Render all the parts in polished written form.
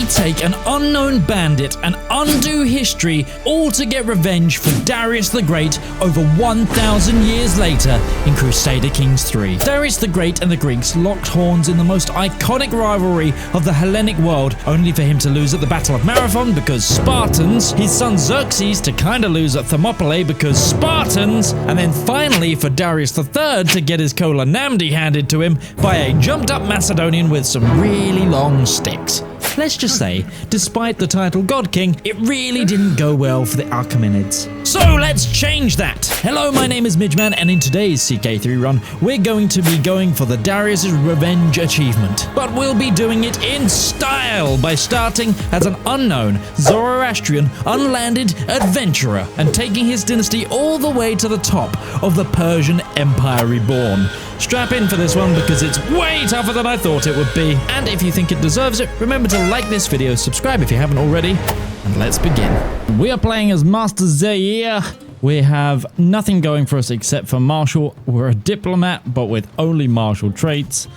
we take an unknown bandit and undo history, all to get revenge for Darius the Great over 1,000 years later in Crusader Kings 3. Darius the Great and the Greeks locked horns in the most iconic rivalry of the Hellenic world, only for him to lose at the Battle of Marathon because Spartans, his son Xerxes to kinda lose at Thermopylae because Spartans, and then finally for Darius III to get his Kola Namdi handed to him by a jumped up Macedonian with some really long sticks. Let's just say, despite the title God King, it really didn't go well for the Achaemenids. So let's change that! Hello, my name is Midgeman, and in today's CK3 run, we're going to be going for the Darius Revenge achievement. But we'll be doing it in style by starting as an unknown Zoroastrian unlanded adventurer and taking his dynasty all the way to the top of the Persian Empire Reborn. Strap in for this one because it's way tougher than I thought it would be. And if you think it deserves it, remember to like this video, subscribe if you haven't already, and let's begin. We are playing as Master Zaire. We have nothing going for us except for martial. We're a diplomat, but with only martial traits.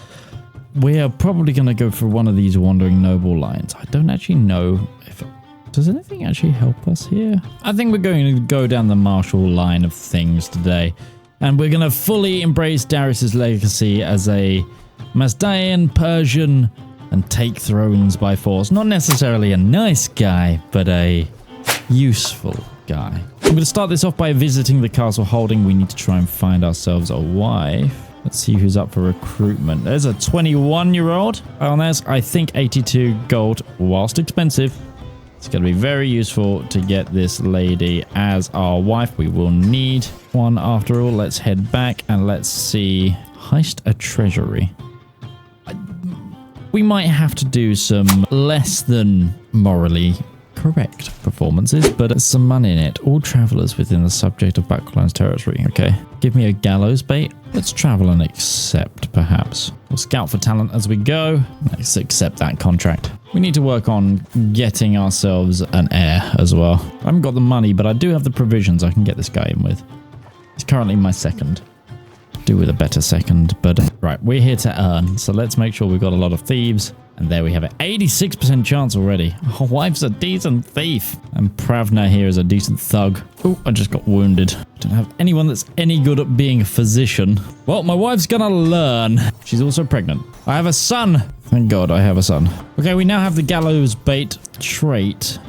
We are probably going to go for one of these wandering noble lines. I don't actually know if... Does anything actually help us here? I think we're going to go down the martial line of things today. And we're going to fully embrace Darius's legacy as a Mazdaean Persian and take thrones by force. Not necessarily a nice guy, but a useful guy. I'm going to start this off by visiting the castle holding. We need to try and find ourselves a wife. Let's see who's up for recruitment. There's a 21-year-old. And there's, I think, 82 gold, whilst expensive. It's going to be very useful to get this lady as our wife. We will need one after all. Let's head back and let's see. Heist a treasury. We might have to do some less than morally correct performances, but there's some money in it. All travelers within the subject of Backline's territory. Okay, give me a gallows bait. Let's travel and accept, perhaps. We'll scout for talent as we go. Let's accept that contract. We need to work on getting ourselves an heir as well. I haven't got the money, but I do have the provisions I can get this guy in with. He's currently my second. Do with a better second, but right, we're here to earn, so let's make sure we've got a lot of thieves. And there we have it, 86% chance already. Our wife's a decent thief, and Pravna here is a decent thug. Oh, I just got wounded. Don't have anyone that's any good at being a physician. Well, my wife's gonna learn. She's also pregnant. I have a son. Thank God I have a son. Okay, we now have the gallows bait trait.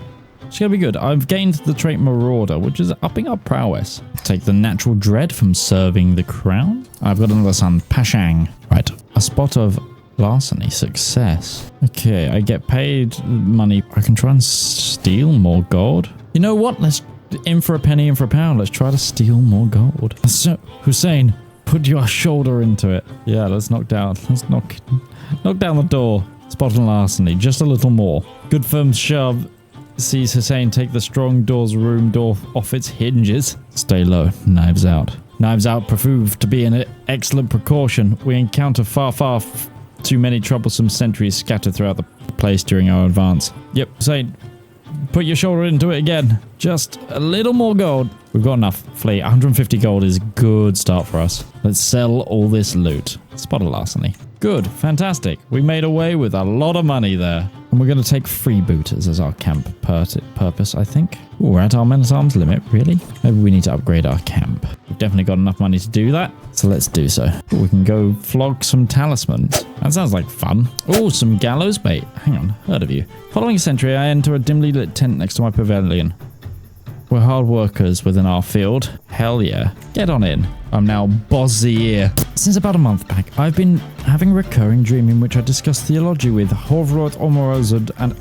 It's gonna be good. I've gained the trait Marauder, which is upping our prowess. Take the natural dread from serving the crown. I've got another son, Pashang. Right, a spot of larceny success. Okay, I get paid money. I can try and steal more gold. You know what? Let's in for a penny, in for a pound. Let's try to steal more gold. So, Hussein, put your shoulder into it. Yeah, let's knock down. Let's knock down the door. Spot on larceny, just a little more. Good firm shove. Sees Hussein take the strong room door off its hinges. Stay low. Knives out. Knives out proved to be an excellent precaution. We encounter far too many troublesome sentries scattered throughout the place during our advance. Yep, Hussein, put your shoulder into it again. Just a little more gold. We've got enough. Flee. 150 gold is a good start for us. Let's sell all this loot. Spot a larceny. Good. Fantastic. We made away with a lot of money there. And we're going to take freebooters as our camp purpose, I think. Ooh, we're at our men-at-arms limit, really? Maybe we need to upgrade our camp. We've definitely got enough money to do that, so let's do so. Ooh, we can go flog some talismans. That sounds like fun. Oh, some gallows bait. Hang on, heard of you. Following a sentry, I enter a dimly lit tent next to my pavilion. We're hard workers within our field. Hell yeah. Get on in. I'm now Bozier. Since about a month back, I've been having a recurring dream in which I discuss theology with Hovrot Omorozud and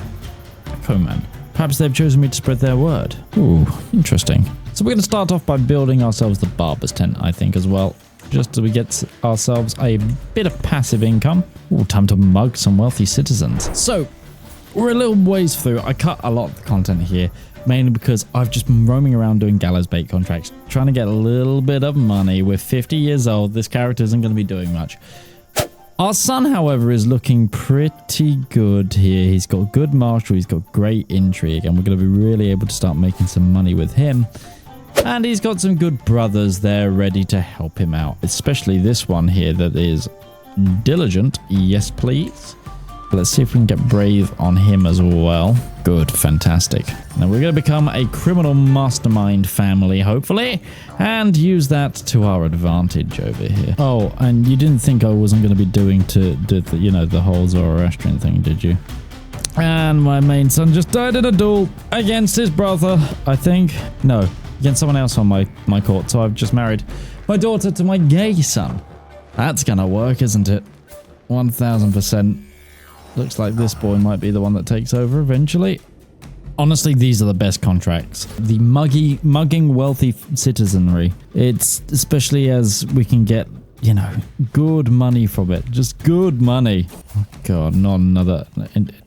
Koman. Perhaps they've chosen me to spread their word. Ooh, interesting. So we're going to start off by building ourselves the barber's tent, I think, as well. Just so we get ourselves a bit of passive income. Ooh, time to mug some wealthy citizens. So, we're a little ways through. I cut a lot of the content here, mainly because I've just been roaming around doing gallows bait contracts, trying to get a little bit of money. We're 50 years old. This character isn't going to be doing much. Our son, however, is looking pretty good here. He's got good martial, he's got great intrigue, and we're going to be really able to start making some money with him. And he's got some good brothers there ready to help him out, especially this one here that is diligent. Yes, please. Let's see if we can get brave on him as well. Good, fantastic. Now we're going to become a criminal mastermind family, hopefully, and use that to our advantage over here. Oh, and you didn't think I wasn't going to be doing the whole Zoroastrian thing, did you? And my main son just died in a duel against his brother, I think. No, against someone else on my court. So I've just married my daughter to my gay son. That's going to work, isn't it? 1000%. Looks like this boy might be the one that takes over eventually. Honestly, these are the best contracts. The mugging wealthy citizenry. It's especially as we can get, good money from it. Just good money. Oh God, not another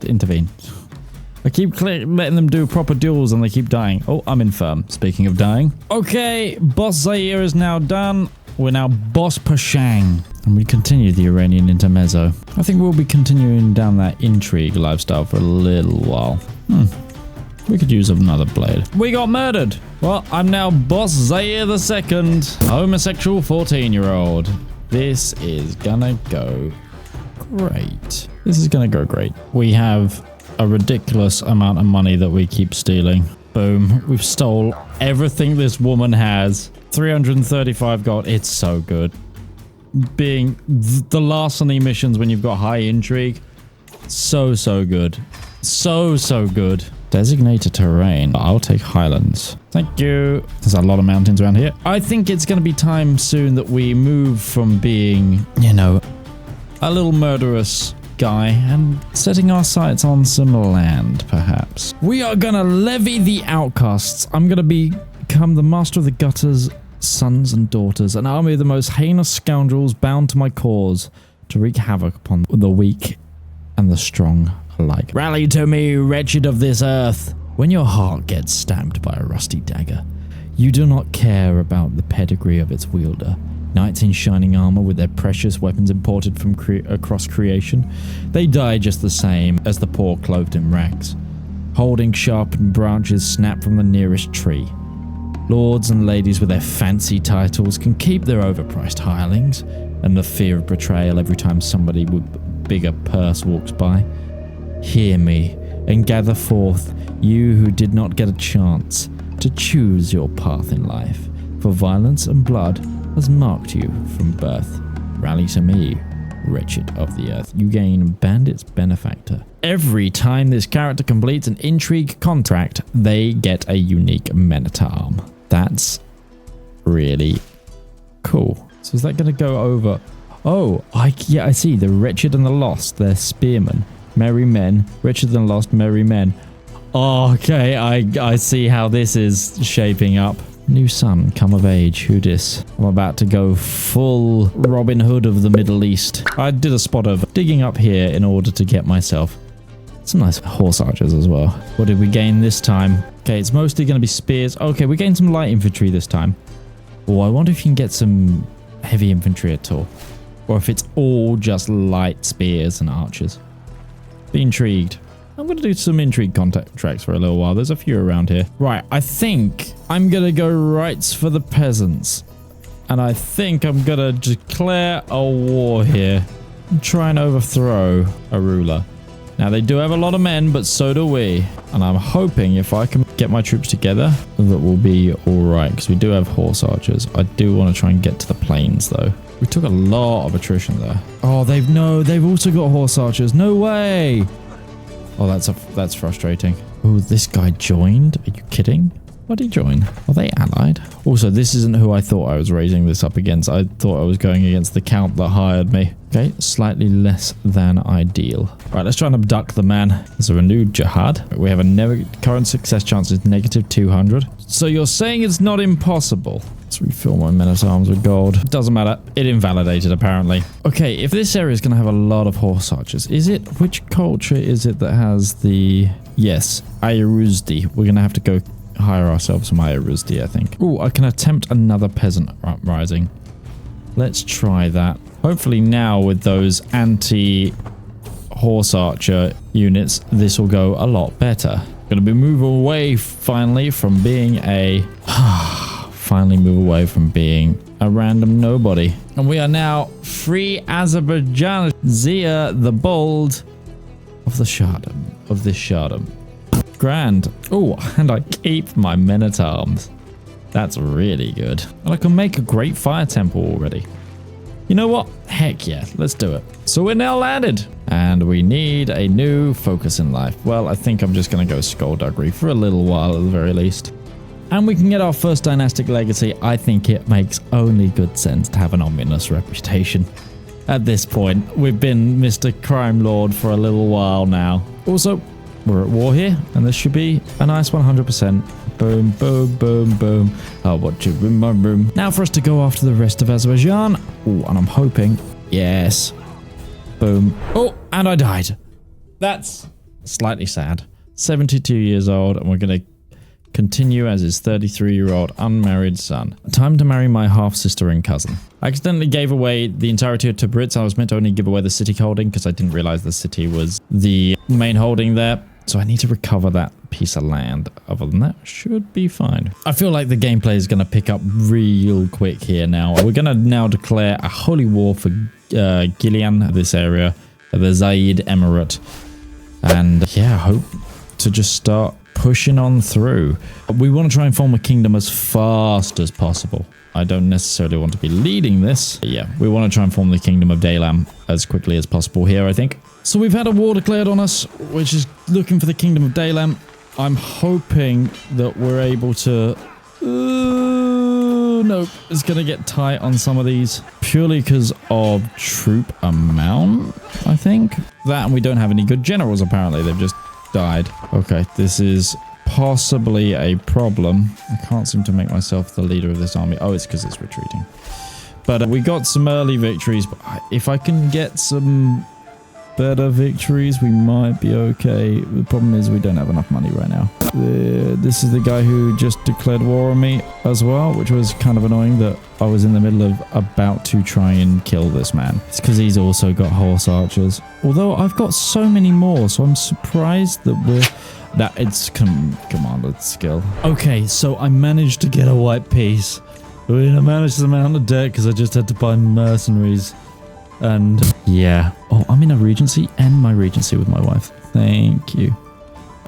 intervene. I keep letting them do proper duels and they keep dying. Oh, I'm infirm. Speaking of dying. Okay, Boss Zaire is now done. We're now Boss Pashang. And we continue the Iranian intermezzo. I think we'll be continuing down that intrigue lifestyle for a little while. We could use another blade. We got murdered. Well, I'm now Boss Zaire II, homosexual 14-year-old. This is gonna go great. This is gonna go great. We have a ridiculous amount of money that we keep stealing. Boom. We've stole everything this woman has. 335 gold. It's so good. Being the larceny missions when you've got high intrigue. So good. So good. Designated terrain. I'll take highlands. Thank you. There's a lot of mountains around here. I think it's going to be time soon that we move from being, a little murderous guy and setting our sights on some land, perhaps. We are going to levy the outcasts. I'm going to become the master of the gutters, sons and daughters, an army of the most heinous scoundrels bound to my cause to wreak havoc upon the weak and the strong alike. Rally to me, wretched of this earth. When your heart gets stabbed by a rusty dagger, you do not care about the pedigree of its wielder. Knights in shining armor with their precious weapons imported from across creation, they die just the same as the poor clothed in rags, holding sharpened branches snapped from the nearest tree. Lords and ladies with their fancy titles can keep their overpriced hirelings and the fear of betrayal every time somebody with bigger purse walks by. Hear me and gather forth, you who did not get a chance to choose your path in life, for violence and blood has marked you from birth. Rally to me, wretched of the earth. You gain Bandit's Benefactor. Every time this character completes an intrigue contract, they get a unique men-at-arm. That's really cool. So is that going to go over? Oh, I see. The wretched and the lost. They're spearmen. Merry men. Wretched and lost. Merry men. Oh, okay. I see how this is shaping up. New son, come of age. Who dis? I'm about to go full Robin Hood of the Middle East. I did a spot of digging up here in order to get myself some nice horse archers as well. What did we gain this time? Okay, it's mostly going to be spears. Okay, we gained some light infantry this time. Oh, I wonder if you can get some heavy infantry at all. Or if it's all just light spears and archers. Be intrigued. I'm going to do some intrigue contracts for a little while. There's a few around here. Right, I think I'm going to go rights for the peasants. And I think I'm going to declare a war here. And try and overthrow a ruler. Now, they do have a lot of men, but so do we. And I'm hoping if I can get my troops together, that will be all right. Because we do have horse archers. I do want to try and get to the plains, though. We took a lot of attrition there. Oh, they've also got horse archers. No way. Oh, that's frustrating. Oh, this guy joined? Are you kidding? Why did he join? Are they allied? Also, this isn't who I thought I was raising this up against. I thought I was going against the count that hired me. Okay, slightly less than ideal. Right, let's try and abduct the man. There's a renewed jihad. We have a current success chance is negative 200. So you're saying it's not impossible. Let's refill my men-at-arms with gold. Doesn't matter. It invalidated, apparently. Okay, if this area is going to have a lot of horse archers, which culture is it that has the... Yes, Ayuruzdi. We're going to have to go hire ourselves some Ayuruzdi, I think. Oh, I can attempt another peasant rising. Let's try that. Hopefully now with those anti-horse archer units, this will go a lot better. Going to be move away finally from being a... finally move away from being a random nobody. And we are now free Azerbaijan. Zia the Bold of the Shardom, of this Shardom. Grand. Oh, and I keep my men-at-arms. That's really good. And I can make a great fire temple already. You know what? Heck yeah, let's do it. So we're now landed. And we need a new focus in life. Well, I think I'm just going to go skullduggery for a little while at the very least. And we can get our first dynastic legacy. I think it makes only good sense to have an ominous reputation. At this point, we've been Mr. Crime Lord for a little while now. Also, we're at war here, and this should be a nice 100%. Boom, boom, boom, boom. I'll watch you in my room. Now for us to go after the rest of Azerbaijan. Oh, and I'm hoping. Yes. Boom. Oh, and I died. That's slightly sad. 72 years old, and we're going to continue as his 33-year-old unmarried son. Time to marry my half-sister and cousin. I accidentally gave away the entirety of Tabriz. I was meant to only give away the city holding because I didn't realize the city was the main holding there. So I need to recover that piece of land. Other than that, should be fine. I feel like the gameplay is going to pick up real quick here now. We're going to now declare a holy war for Gilean, this area, the Zaid Emirate. And yeah, I hope to just start pushing on through. We want to try and form a kingdom as fast as possible. I don't necessarily want to be leading this. But yeah, we want to try and form the kingdom of Daylam as quickly as possible here, I think. So we've had a war declared on us, which is looking for the kingdom of Daylam. I'm hoping that we're able to... no, it's going to get tight on some of these. Purely because of troop amount, I think. That, and we don't have any good generals, apparently. They've just died. Okay, this is possibly a problem. I can't seem to make myself the leader of this army. Oh, it's because it's retreating. But we got some early victories. But if I can get some better victories, we might be okay. The problem is we don't have enough money right now. This is the guy who just declared war on me as well, which was kind of annoying that I was in the middle of about to try and kill this man. It's because he's also got horse archers. Although I've got so many more, so I'm surprised that it's commanded skill. Okay, so I managed to get a white piece. I mean, I managed to mount a deck because I just had to buy mercenaries. And yeah. Oh, I'm in a regency and my regency with my wife. Thank you.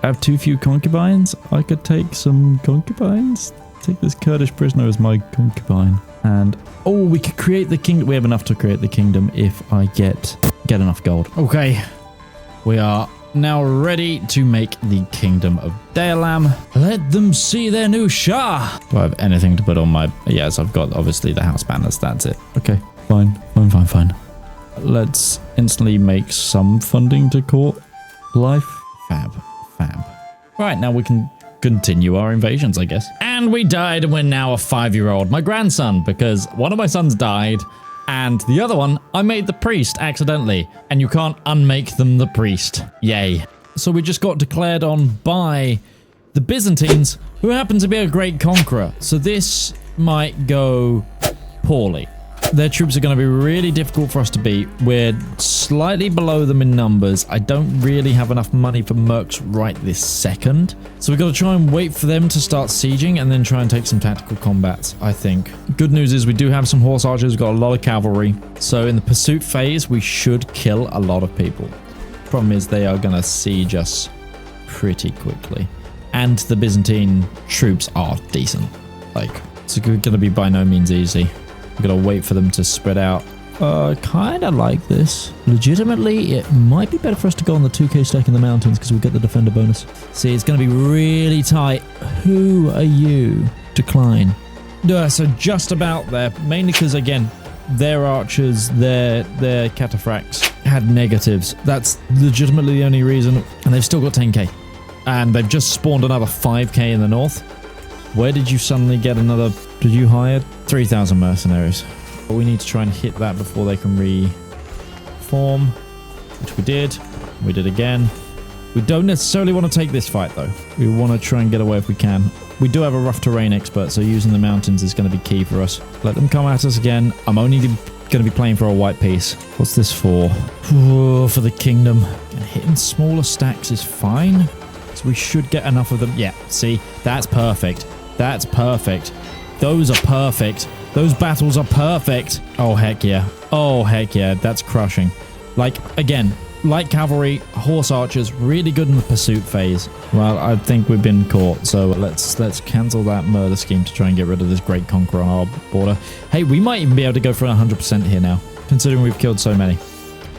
I have too few concubines. I could take some concubines. Take this Kurdish prisoner as my concubine. And oh, we could create the kingdom. We have enough to create the kingdom if I get enough gold. Okay. We are now ready to make the kingdom of Daylam. Let them see their new Shah. Do I have anything to put on my... Yes, I've got obviously the house banners. That's it. Okay. Fine. Let's instantly make some funding to court life. Fab. Right, now we can continue our invasions, I guess. And we died, and we're now a 5-year-old. My grandson, because one of my sons died, and the other one, I made the priest accidentally. And you can't unmake them the priest. Yay. So we just got declared on by the Byzantines, who happen to be a great conqueror. So this might go poorly. Their troops are going to be really difficult for us to beat. We're slightly below them in numbers. I don't really have enough money for mercs right this second. So we've got to try and wait for them to start sieging and then try and take some tactical combats, I think. Good news is we do have some horse archers. We've got a lot of cavalry. So in the pursuit phase, we should kill a lot of people. Problem is they are going to siege us pretty quickly. And the Byzantine troops are decent. Like, it's going to be by no means easy. We've got to wait for them to spread out. Kind of like this. Legitimately, it might be better for us to go on the 2k stack in the mountains because we get the defender bonus. See, it's going to be really tight. Who are you? Decline. So just about there. Mainly because, again, their archers, their cataphracts had negatives. That's legitimately the only reason. And they've still got 10k. And they've just spawned another 5k in the north. Where did you suddenly get another... Did you hire 3,000 mercenaries? But we need to try and hit that before they can reform, which we did. We did again. We don't necessarily want to take this fight, though. We want to try and get away if we can. We do have a rough terrain expert, so using the mountains is going to be key for us. Let them come at us again. I'm only going to be playing for a white piece. What's this for? For the kingdom. And hitting smaller stacks is fine. So we should get enough of them. Yeah, see? That's perfect. That's perfect. Those are perfect. Those battles are perfect. Oh, heck yeah. Oh, heck yeah. That's crushing. Like, again, light cavalry, horse archers, really good in the pursuit phase. Well, I think we've been caught, so let's cancel that murder scheme to try and get rid of this great conqueror on our border. Hey, we might even be able to go for 100% here now, considering we've killed so many.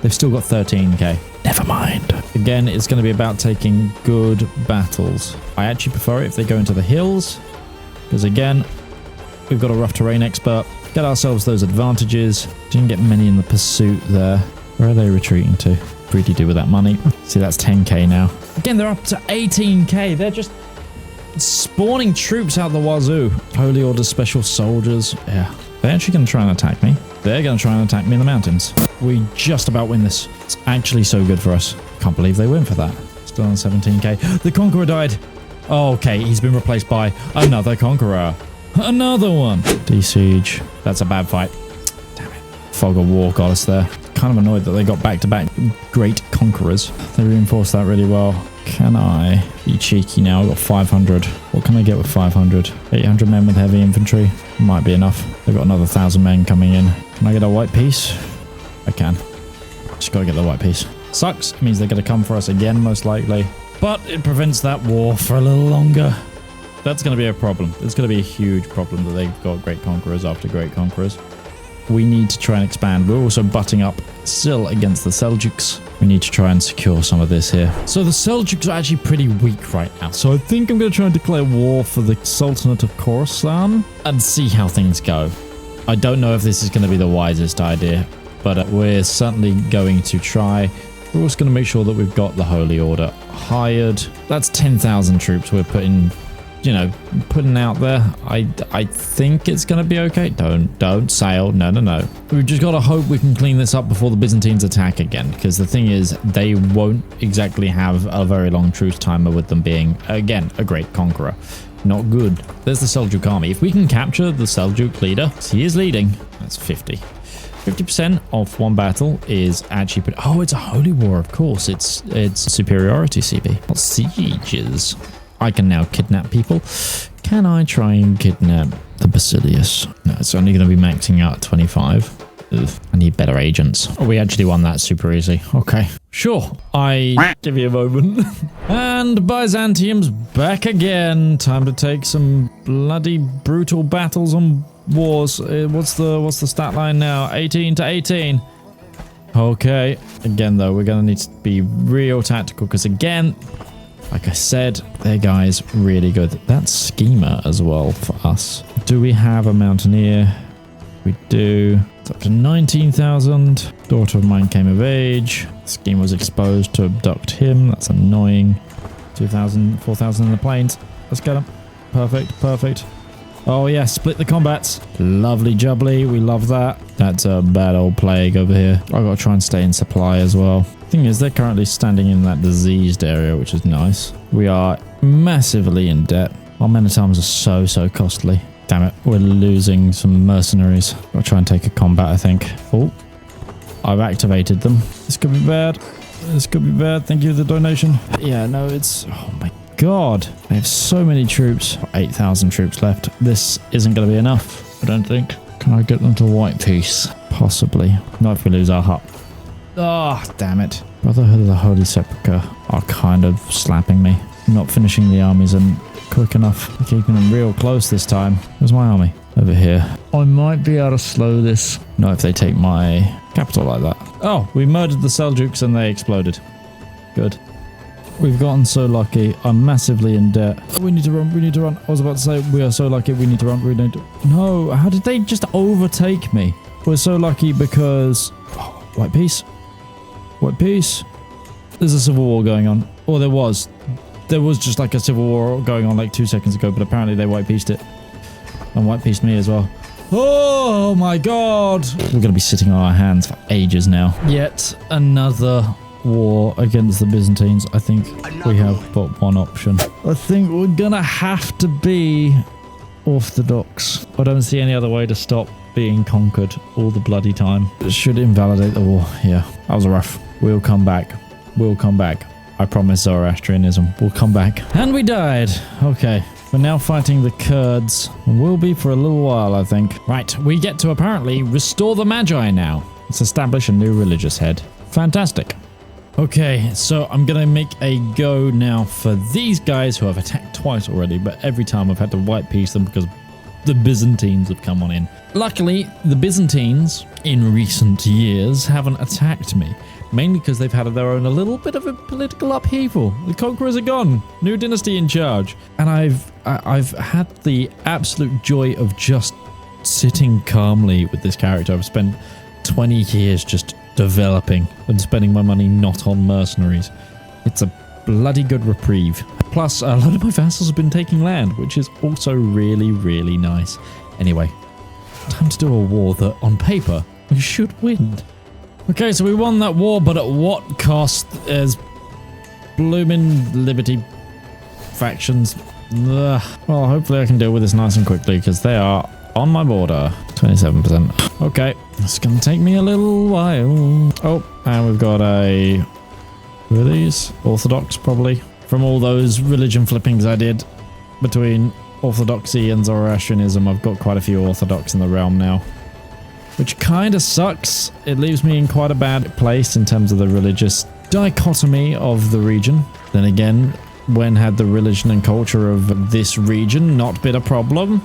They've still got 13k. Never mind. Again, it's going to be about taking good battles. I actually prefer it if they go into the hills, because again, we've got a rough terrain expert. Get ourselves those advantages. Didn't get many in the pursuit there. Where are they retreating to? Pretty do with that money. See, that's 10k now. Again, they're up to 18k. They're just spawning troops out the wazoo. Holy Order special soldiers. Yeah. They're actually going to try and attack me. They're going to try and attack me in the mountains. We just about win this. It's actually so good for us. Can't believe they win for that. Still on 17k. The Conqueror died. Oh, okay, he's been replaced by another Conqueror. Another one. De-siege. That's a bad fight. Damn it. Fog of War got us there. Kind of annoyed that they got back-to-back great conquerors. They reinforced that really well. Can I be cheeky now? I've got 500. What can I get with 500? 800 men with heavy infantry. Might be enough. They've got another 1,000 men coming in. Can I get a white piece? I can. Just gotta get the white piece. Sucks. It means they're gonna come for us again, most likely. But it prevents that war for a little longer. That's going to be a problem. It's going to be a huge problem that they've got great conquerors after great conquerors. We need to try and expand. We're also butting up still against the Seljuks. We need to try and secure some of this here. So the Seljuks are actually pretty weak right now. So I think I'm going to try and declare war for the Sultanate of Khorasan and see how things go. I don't know if this is going to be the wisest idea, but we're certainly going to try. We're also going to make sure that we've got the Holy Order hired. That's 10,000 troops we're putting out there. I think it's going to be okay. Don't sail. No. We've just got to hope we can clean this up before the Byzantines attack again, because the thing is, they won't exactly have a very long truce timer with them being, again, a great conqueror. Not good. There's the Seljuk army. If we can capture the Seljuk leader, he is leading. That's 50. 50% of one battle is actually pretty... Oh, it's a holy war, of course. It's superiority CB. Not sieges. I can now kidnap people. Can I try and kidnap the Basilius? No, it's only going to be maxing out at 25. Ugh, I need better agents. Oh, we actually won that super easy. Okay, sure. Give me a moment. And Byzantium's back again. Time to take some bloody brutal battles on wars. What's the stat line now? 18 to 18. Okay. Again, though, we're going to need to be real tactical because, again, like I said, their guys really good. That's Schema as well for us. Do we have a Mountaineer? We do. It's up to 19,000. Daughter of mine came of age. Scheme was exposed to abduct him. That's annoying. 2,000, 4,000 in the plains. Let's get them. Perfect. Oh yeah, split the combats. Lovely jubbly. We love that. That's a bad old plague over here. I've got to try and stay in supply as well. Thing is, they're currently standing in that diseased area, which is nice. We are massively in debt. Our men-at-arms are so costly. Damn it, we're losing some mercenaries. I'll try and take a combat, I think. Oh, I've activated them. This could be bad. Thank you for the donation. Yeah, no, it's... Oh my god. They have so many troops. 8,000 troops left. This isn't going to be enough, I don't think. Can I get them to white peace? Possibly. Not if we lose our hut. Oh, damn it. Brotherhood of the Holy Sepulchre are kind of slapping me. I'm not finishing the armies and quick enough. I'm keeping them real close this time. Where's my army? Over here. I might be able to slow this. Not if they take my capital like that. Oh, we murdered the Seljuks and they exploded. Good. We've gotten so lucky. I'm massively in debt. We need to run. I was about to say, we are so lucky. We need to run. No, how did they just overtake me? We're so lucky because... Oh, white peace. There's a civil war going on. Or there was. There was just like a civil war going on like 2 seconds ago, but apparently they white pieced it. And white pieced me as well. Oh my god! We're going to be sitting on our hands for ages now. Yet another war against the Byzantines. I think we have but one option. I think we're going to have to be orthodox. I don't see any other way to stop being conquered all the bloody time. It should invalidate the war. Yeah, that was rough. We'll come back. I promise Zoroastrianism. We'll come back. And we died. Okay. We're now fighting the Kurds. Will be for a little while, I think. Right. We get to apparently restore the Magi now. Let's establish a new religious head. Fantastic. Okay, so I'm going to make a go now for these guys who I've attacked twice already, but every time I've had to white piece them because the Byzantines have come on in. Luckily, the Byzantines in recent years haven't attacked me, mainly because they've had their own a little bit of a political upheaval. The conquerors are gone, new dynasty in charge, and I've had the absolute joy of just sitting calmly with this character. I've spent 20 years just developing and spending my money not on mercenaries. It's a bloody good reprieve. Plus, a lot of my vassals have been taking land, which is also really, really nice. Anyway, time to do a war that, on paper, we should win. Okay, so we won that war, but at what cost? As blooming Liberty factions. Ugh. Well, hopefully I can deal with this nice and quickly, because they are on my border. 27%. Okay, it's going to take me a little while. Oh, and we've got a... Who are these? Orthodox, probably. From all those religion flippings I did between Orthodoxy and Zoroastrianism, I've got quite a few Orthodox in the realm now. Which kind of sucks. It leaves me in quite a bad place in terms of the religious dichotomy of the region. Then again, when had the religion and culture of this region not been a problem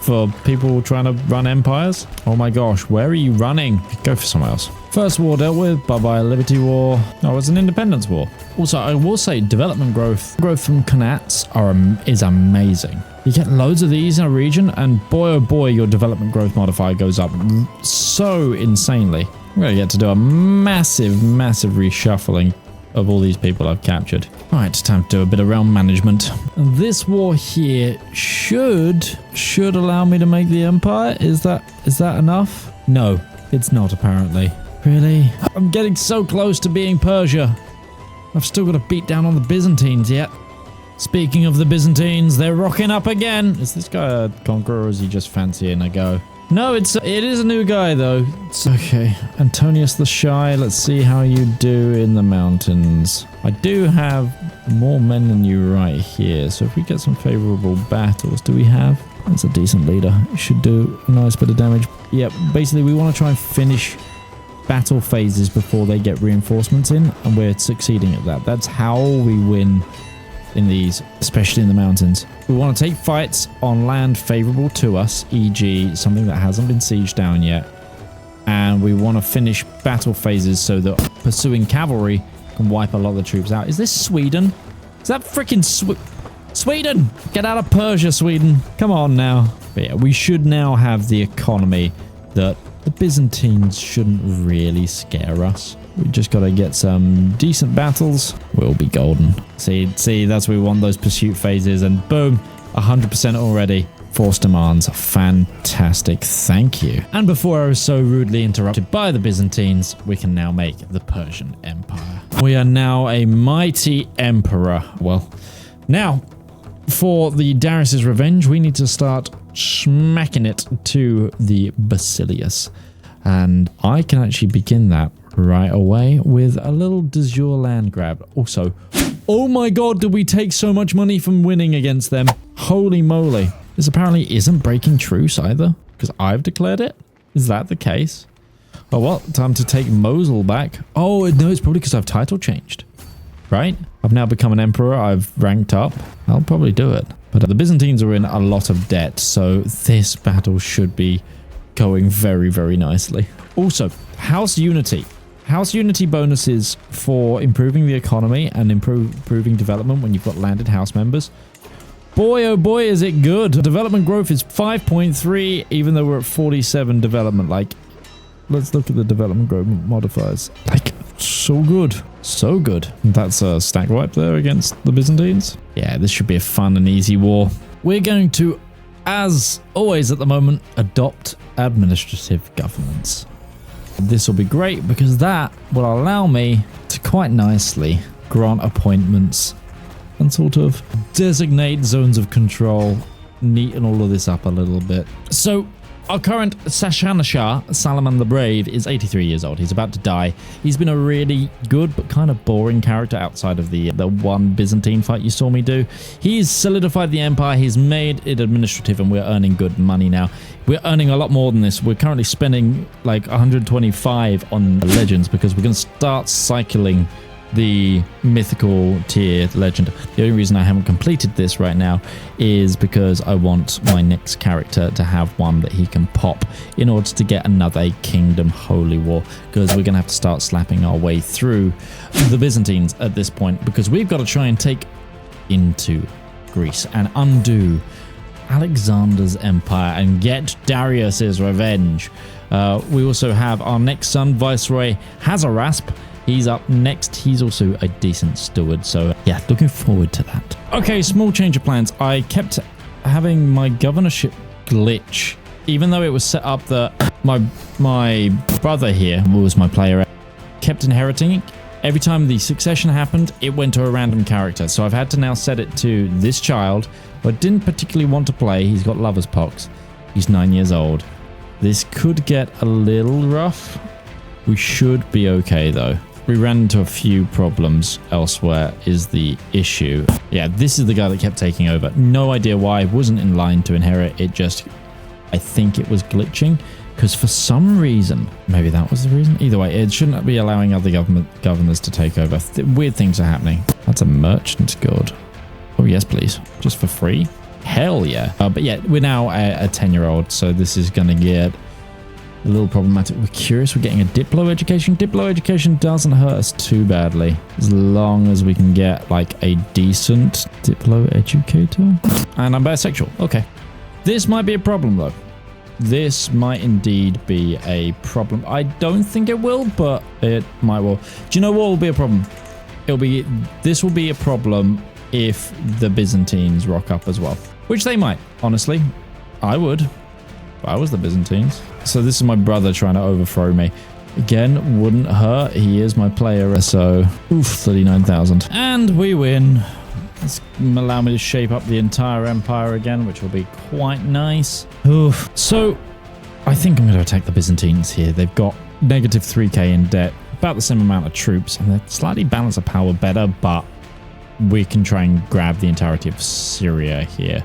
for people trying to run empires? Oh my gosh, where are you running? Go for somewhere else. First war dealt with, bye-bye Liberty War. Oh, it's an independence war. Also, I will say development growth from Khanats is amazing. You get loads of these in a region, and boy oh boy, your development growth modifier goes up so insanely. I'm going to get to do a massive reshuffling of all these people I've captured. Alright, time to do a bit of realm management. This war here should allow me to make the empire. Is that enough? No, it's not apparently. Really? I'm getting so close to being Persia. I've still got to beat down on the Byzantines yet. Speaking of the Byzantines, they're rocking up again. Is this guy a conqueror or is he just fancying a go? No, it is a new guy though. It's okay. Antonius the Shy, let's see how you do in the mountains. I do have more men than you right here, so if we get some favorable battles, do we have? That's a decent leader. It should do a nice bit of damage. Yep, basically we want to try and finish battle phases before they get reinforcements in, and we're succeeding at that. That's how we win in these, especially in the mountains. We want to take fights on land favorable to us, e.g. something that hasn't been sieged down yet, and we want to finish battle phases so that pursuing cavalry can wipe a lot of the troops out. Is this Sweden? Is that freaking Sweden? Get out of Persia, Sweden. Come on now. But yeah, we should now have the economy that the Byzantines shouldn't really scare us. We just got to get some decent battles. We'll be golden. See, that's where we want those pursuit phases, and boom, 100% already. Force demands. Fantastic. Thank you. And before I was so rudely interrupted by the Byzantines, we can now make the Persian Empire. We are now a mighty emperor. Well, now, for the Darius' Revenge, we need to start smacking it to the Basilius. And I can actually begin that right away with a little de jure land grab. Also, oh my god, did we take so much money from winning against them? Holy moly. This apparently isn't breaking truce either, because I've declared it. Is that the case? Oh well, time to take Mosul back. Oh no, it's probably because I've title changed. Right? I've now become an emperor. I've ranked up. I'll probably do it. But the Byzantines are in a lot of debt, so this battle should be going very, very nicely. Also, House Unity. House Unity bonuses for improving the economy and improving development when you've got landed house members. Boy, oh boy, is it good. Development growth is 5.3, even though we're at 47 development. Like, let's look at the development growth modifiers. Like, so good. So good. That's a stack wipe there against the Byzantines. Yeah, this should be a fun and easy war. We're going to, as always at the moment, adopt administrative governance. This will be great because that will allow me to quite nicely grant appointments and sort of designate zones of control, neaten all of this up a little bit. So our current Sashanashah, Salaman the Brave, is 83 years old. He's about to die. He's been a really good but kind of boring character outside of the one Byzantine fight you saw me do. He's solidified the empire. He's made it administrative, and we're earning good money now. We're earning a lot more than this. We're currently spending like 125 on legends because we're going to start cycling the mythical tier legend. The only reason I haven't completed this right now is because I want my next character to have one that he can pop in order to get another Kingdom Holy War, because we're going to have to start slapping our way through the Byzantines at this point, because we've got to try and take into Greece and undo Alexander's empire and get Darius's revenge. We also have our next son, Viceroy Hazarasp. He's up next. He's also a decent steward, so yeah, looking forward to that. Okay, small change of plans. I kept having my governorship glitch, even though it was set up that my brother here, who was my player, kept inheriting it. Every time the succession happened, it went to a random character. So I've had to now set it to this child, who I didn't particularly want to play. He's got lover's pox. He's 9 years old. This could get a little rough. We should be okay though. We ran into a few problems elsewhere is the issue. Yeah, this is the guy that kept taking over. No idea why. Wasn't in line to inherit. It just, I think it was glitching. Because for some reason, maybe that was the reason. Either way, it shouldn't be allowing other governors to take over. Weird things are happening. That's a merchant guild. Oh, yes, please. Just for free? Hell yeah. But yeah, we're now a 10-year-old, so this is going to get a little problematic. We're curious. We're getting a Diplo education. Diplo education doesn't hurt us too badly, as long as we can get like a decent Diplo educator. And I'm bisexual. Okay. This might be a problem, though. This might indeed be a problem. I don't think it will, but it might well. Do you know what will be a problem? This will be a problem if the Byzantines rock up as well, which they might. Honestly, I would if I was the Byzantines. So this is my brother trying to overthrow me. Again, wouldn't hurt. He is my player, so oof, 39,000. And we win. This will allow me to shape up the entire empire again, which will be quite nice. Oof. So I think I'm going to attack the Byzantines here. They've got negative 3k in debt, about the same amount of troops, and they're slightly balance of power better, but we can try and grab the entirety of Syria here.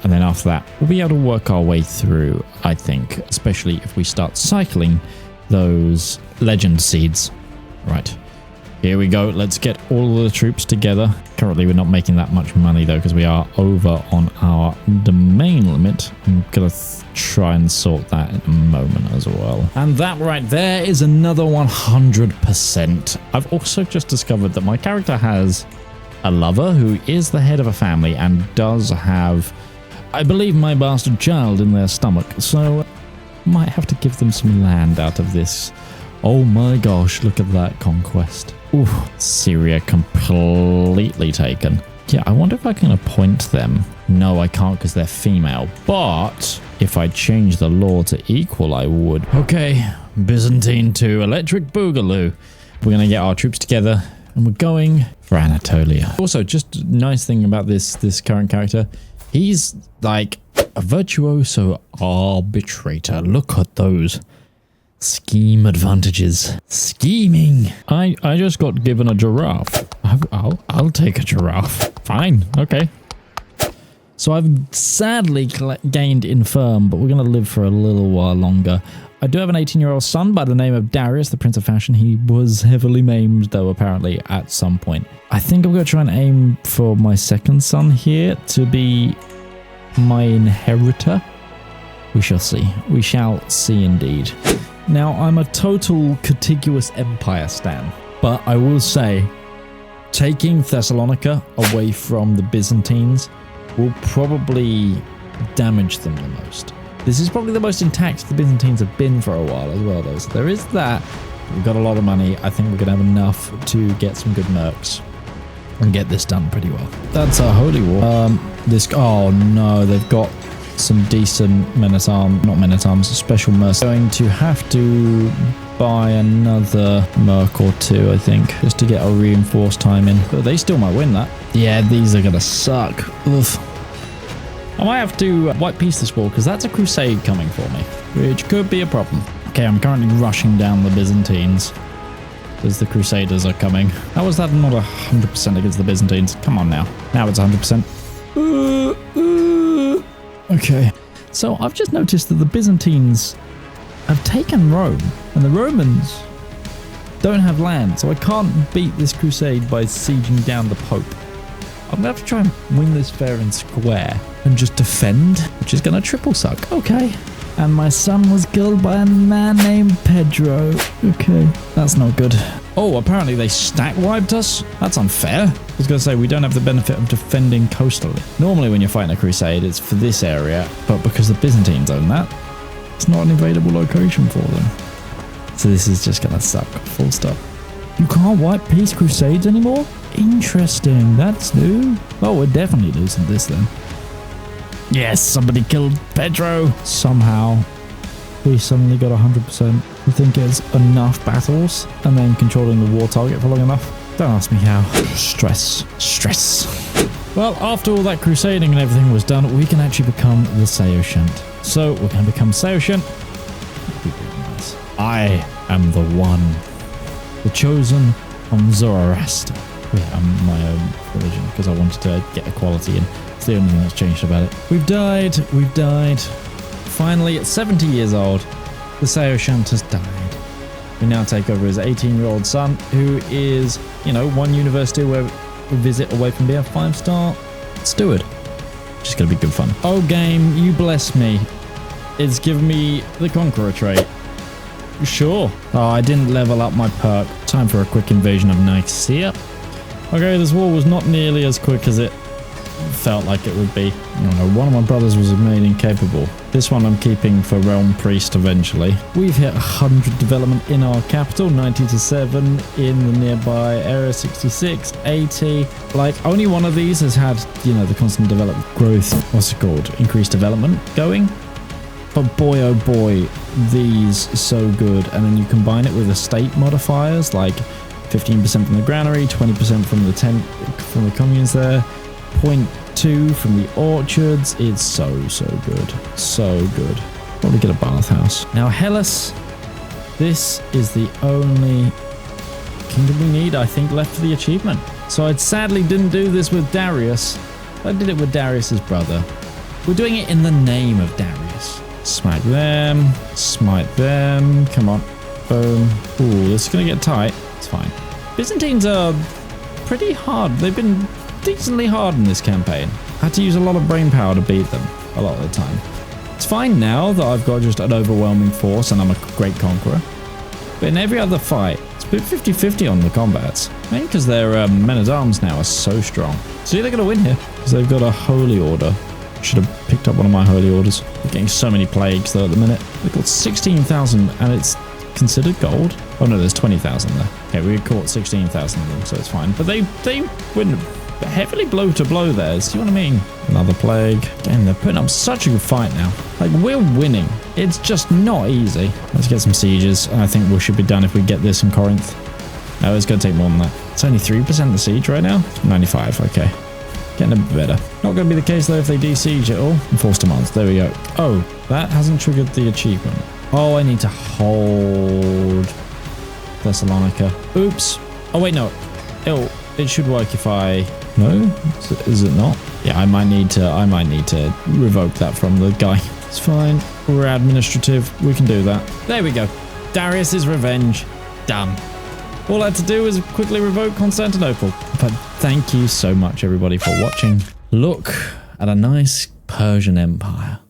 And then after that, we'll be able to work our way through, I think, especially if we start cycling those legend seeds. Right. Here we go. Let's get all of the troops together. Currently, we're not making that much money, though, because we are over on our domain limit. I'm going to try and sort that in a moment as well. And that right there is another 100%. I've also just discovered that my character has a lover who is the head of a family and does have, I believe, my bastard child in their stomach. So might have to give them some land out of this. Oh my gosh, look at that conquest. Ooh, Syria completely taken. Yeah, I wonder if I can appoint them. No, I can't because they're female. But if I change the law to equal, I would. Okay, Byzantine to Electric Boogaloo. We're going to get our troops together and we're going for Anatolia. Also, just a nice thing about this current character, he's like a virtuoso arbitrator. Look at those scheme advantages. Scheming. I just got given a giraffe. I'll take a giraffe. Fine. Okay. So I've sadly gained infirm, but we're going to live for a little while longer. I do have an 18-year-old son by the name of Darius, the Prince of Fashion. He was heavily maimed, though, apparently, at some point. I think I'm going to try and aim for my second son here to be my inheritor. We shall see. We shall see indeed. Now, I'm a total contiguous empire stan, but I will say, taking Thessalonica away from the Byzantines will probably damage them the most. This is probably the most intact the Byzantines have been for a while as well, though. So there is that. We've got a lot of money. I think we're going to have enough to get some good mercs and get this done pretty well. That's a holy war. Oh no, they've got some decent men-at-arms, not men-at-arms, special mercs. Going to have to buy another merc or two, I think, just to get a reinforced time in. But they still might win that. Yeah, these are gonna suck. Oof. I might have to white piece this war because that's a crusade coming for me, which could be a problem. Okay, I'm currently rushing down the Byzantines because the Crusaders are coming. How was that not 100% against the Byzantines? Come on now. Now it's 100%. Okay, so I've just noticed that the Byzantines have taken Rome, and the Romans don't have land, so I can't beat this crusade by sieging down the Pope. I'm gonna have to try and win this fair and square and just defend, which is gonna triple suck. Okay. And my son was killed by a man named Pedro. Okay, that's not good. Oh, apparently they stack wiped us? That's unfair. I was gonna say, we don't have the benefit of defending coastally. Normally when you're fighting a crusade, it's for this area, but because the Byzantines own that, it's not an invadable location for them. So this is just gonna suck, full stop. You can't wipe peace crusades anymore? Interesting, that's new. Oh, we're definitely losing this then. Yes, somebody killed Pedro. Somehow, we suddenly got 100%. I think it's enough battles and then controlling the war target for long enough. Don't ask me how. Stress. Well, after all that crusading and everything was done, we can actually become the Saoshant. So we're going to become Saoshant. I am the one, the chosen from Zoroaster. Yeah, I'm my own religion because I wanted to get equality in. It's the only thing that's changed about it. We've died. Finally, at 70 years old, the Saoshant has died. We now take over his 18-year-old son, who is, one university where we visit away from being a 5-star steward. Which is going to be good fun. Oh, game, you bless me. It's given me the Conqueror trait. Sure. Oh, I didn't level up my perk. Time for a quick invasion of Nicaea. Okay, this war was not nearly as quick as it felt like it would be. One of my brothers was made incapable. This one I'm keeping for Realm Priest eventually. We've hit 100 development in our capital, 90 to 7 in the nearby area, 66, 80. Like, only one of these has had, the constant development growth. What's it called? Increased development going. But boy, oh boy, these are so good. And then you combine it with estate modifiers, like 15% from the granary, 20% from the communes there, 0.2 from the orchards. It's so good. So good. Probably get a bathhouse. Now Hellas, this is the only kingdom we need, I think, left for the achievement. So I sadly didn't do this with Darius. I did it with Darius's brother. We're doing it in the name of Darius. Smite them. Come on. Boom. Ooh, this is going to get tight. It's fine. Byzantines are pretty hard. They've been decently hard in this campaign. I had to use a lot of brain power to beat them a lot of the time. It's fine now that I've got just an overwhelming force and I'm a great conqueror. But in every other fight, it's a bit 50-50 on the combats. Maybe because their men-at-arms now are so strong. See, they're going to win here because they've got a holy order. Should have picked up one of my holy orders. We're getting so many plagues though at the minute. They've got 16,000 and it's considered gold. Oh no, there's 20,000 there. Okay, we caught 16,000 of them, so it's fine. But they went heavily blow to blow there. See what I mean? Another plague. Damn, they're putting up such a good fight now. Like, we're winning. It's just not easy. Let's get some sieges. I think we should be done if we get this in Corinth. No, it's going to take more than that. It's only 3% the siege right now. 95, okay. Getting a bit better. Not going to be the case though if they de-siege it all. Enforced demands. There we go. Oh, that hasn't triggered the achievement. Oh, I need to hold Thessalonica. Oops. Oh wait, no. It should work if I... No? Is it not? Yeah, I might need to revoke that from the guy. It's fine. We're administrative. We can do that. There we go. Darius's Revenge. Done. All I had to do was quickly revoke Constantinople. But thank you so much, everybody, for watching. Look at a nice Persian Empire.